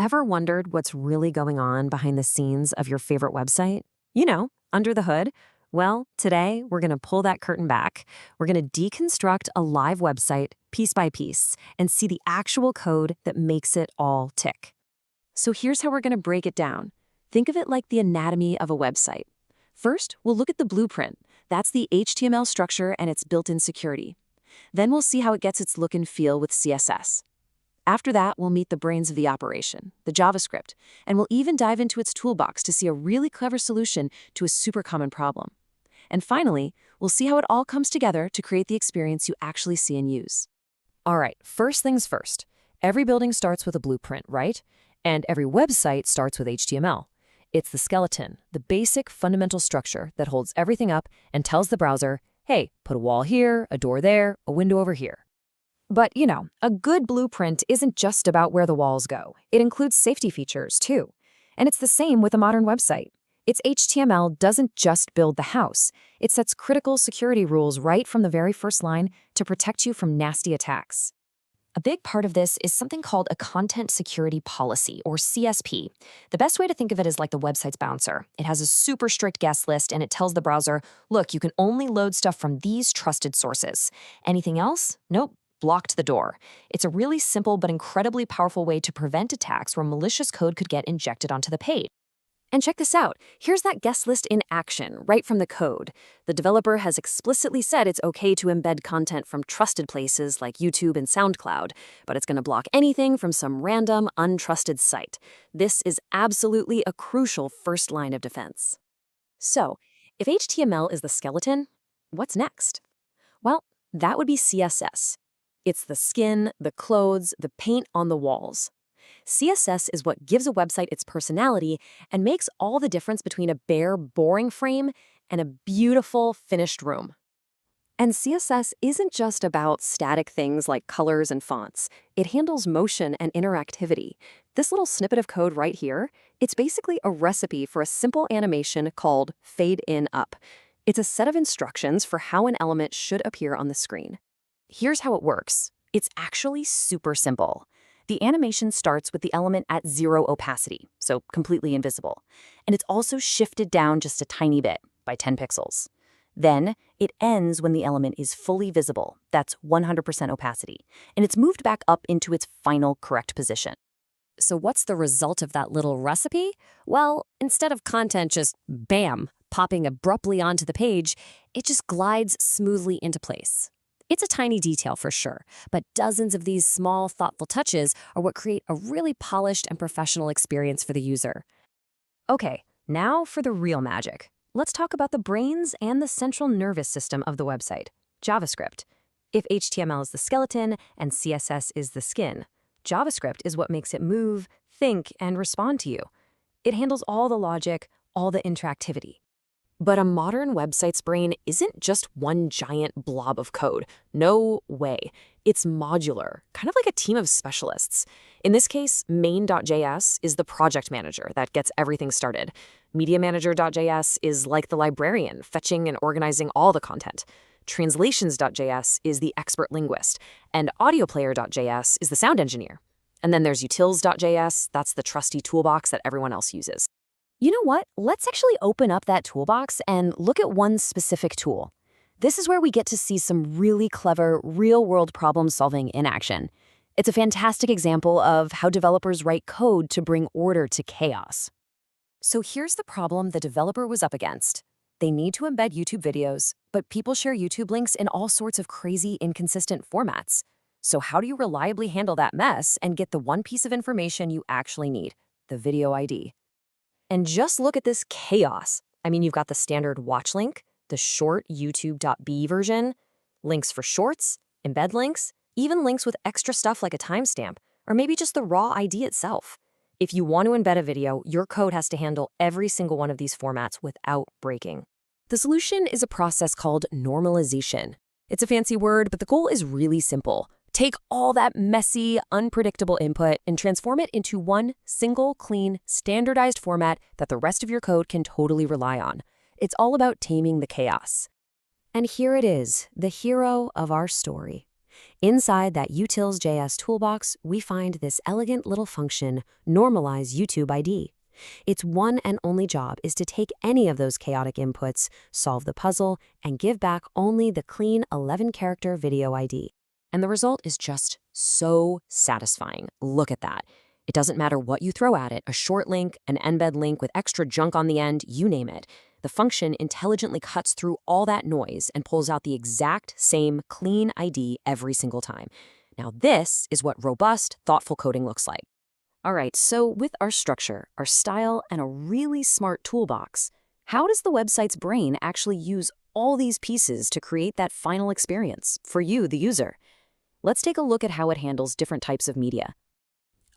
Ever wondered what's really going on behind the scenes of your favorite website? You know, under the hood. Well, today we're going to pull that curtain back. We're going to deconstruct a live website piece by piece and see the actual code that makes it all tick. So here's how we're going to break it down. Think of it like the anatomy of a website. First, we'll look at the blueprint. That's the HTML structure and its built-in security. Then we'll see how it gets its look and feel with CSS. After that, we'll meet the brains of the operation, the JavaScript, and we'll even dive into its toolbox to see a really clever solution to a super common problem. And finally, we'll see how it all comes together to create the experience you actually see and use. All right, first things first. Every building starts with a blueprint, right? And every website starts with HTML. It's the skeleton, the basic fundamental structure that holds everything up and tells the browser, hey, put a wall here, a door there, a window over here. But, a good blueprint isn't just about where the walls go. It includes safety features, too. And it's the same with a modern website. Its HTML doesn't just build the house. It sets critical security rules right from the very first line to protect you from nasty attacks. A big part of this is something called a Content Security Policy, or CSP. The best way to think of it is like the website's bouncer. It has a super strict guest list, and it tells the browser, look, you can only load stuff from these trusted sources. Anything else? Nope. Blocked the door. It's a really simple but incredibly powerful way to prevent attacks where malicious code could get injected onto the page. And check this out. Here's that guest list in action, right from the code. The developer has explicitly said it's okay to embed content from trusted places like YouTube and SoundCloud, but it's going to block anything from some random, untrusted site. This is absolutely a crucial first line of defense. So, if HTML is the skeleton, what's next? Well, that would be CSS. It's the skin, the clothes, the paint on the walls. CSS is what gives a website its personality and makes all the difference between a bare, boring frame and a beautiful, finished room. And CSS isn't just about static things like colors and fonts. It handles motion and interactivity. This little snippet of code right here, it's basically a recipe for a simple animation called Fade In Up. It's a set of instructions for how an element should appear on the screen. Here's how it works. It's actually super simple. The animation starts with the element at 0 opacity, so completely invisible. And it's also shifted down just a tiny bit, by 10 pixels. Then, it ends when the element is fully visible, that's 100% opacity, and it's moved back up into its final correct position. So what's the result of that little recipe? Well, instead of content just, bam, popping abruptly onto the page, it just glides smoothly into place. It's a tiny detail for sure, but dozens of these small, thoughtful touches are what create a really polished and professional experience for the user. Okay, now for the real magic. Let's talk about the brains and the central nervous system of the website, JavaScript. If HTML is the skeleton and CSS is the skin, JavaScript is what makes it move, think, and respond to you. It handles all the logic, all the interactivity. But a modern website's brain isn't just one giant blob of code. No way. It's modular, kind of like a team of specialists. In this case, main.js is the project manager that gets everything started. Mediamanager.js is like the librarian, fetching and organizing all the content. Translations.js is the expert linguist. And audioplayer.js is the sound engineer. And then there's utils.js, that's the trusty toolbox that everyone else uses. You know what? Let's actually open up that toolbox and look at one specific tool. This is where we get to see some really clever, real-world problem-solving in action. It's a fantastic example of how developers write code to bring order to chaos. So here's the problem the developer was up against. They need to embed YouTube videos, but people share YouTube links in all sorts of crazy, inconsistent formats. So how do you reliably handle that mess and get the one piece of information you actually need, the video ID? And just look at this chaos. I mean, you've got the standard watch link, the short YouTube.b version, links for shorts, embed links, even links with extra stuff like a timestamp, or maybe just the raw ID itself. If you want to embed a video, your code has to handle every single one of these formats without breaking. The solution is a process called normalization. It's a fancy word, but the goal is really simple. Take all that messy, unpredictable input and transform it into one single, clean, standardized format that the rest of your code can totally rely on. It's all about taming the chaos. And here it is, the hero of our story. Inside that Utils.js toolbox, we find this elegant little function, normalize YouTube ID. Its one and only job is to take any of those chaotic inputs, solve the puzzle, and give back only the clean 11-character video ID. And the result is just so satisfying. Look at that. It doesn't matter what you throw at it, a short link, an embed link with extra junk on the end, you name it. The function intelligently cuts through all that noise and pulls out the exact same clean ID every single time. Now this is what robust, thoughtful coding looks like. All right, so with our structure, our style, and a really smart toolbox, how does the website's brain actually use all these pieces to create that final experience for you, the user? Let's take a look at how it handles different types of media.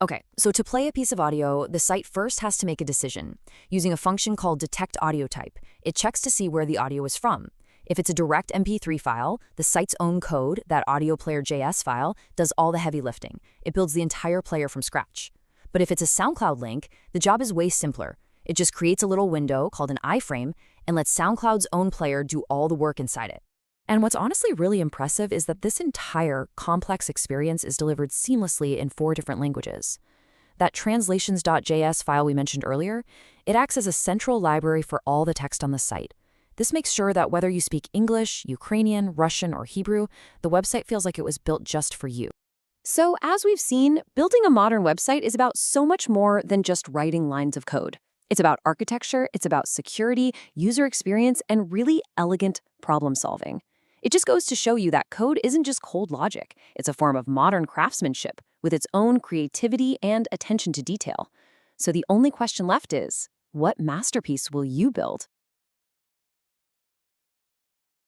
Okay, so to play a piece of audio, the site first has to make a decision. Using a function called detect audio type, it checks to see where the audio is from. If it's a direct MP3 file, the site's own code, that audio player.js file, does all the heavy lifting. It builds the entire player from scratch. But if it's a SoundCloud link, the job is way simpler. It just creates a little window called an iframe and lets SoundCloud's own player do all the work inside it. And what's honestly really impressive is that this entire complex experience is delivered seamlessly in 4 different languages. That translations.js file we mentioned earlier, it acts as a central library for all the text on the site. This makes sure that whether you speak English, Ukrainian, Russian, or Hebrew, the website feels like it was built just for you. So, as we've seen, building a modern website is about so much more than just writing lines of code. It's about architecture, it's about security, user experience, and really elegant problem solving. It just goes to show you that code isn't just cold logic. It's a form of modern craftsmanship with its own creativity and attention to detail. So the only question left is, what masterpiece will you build?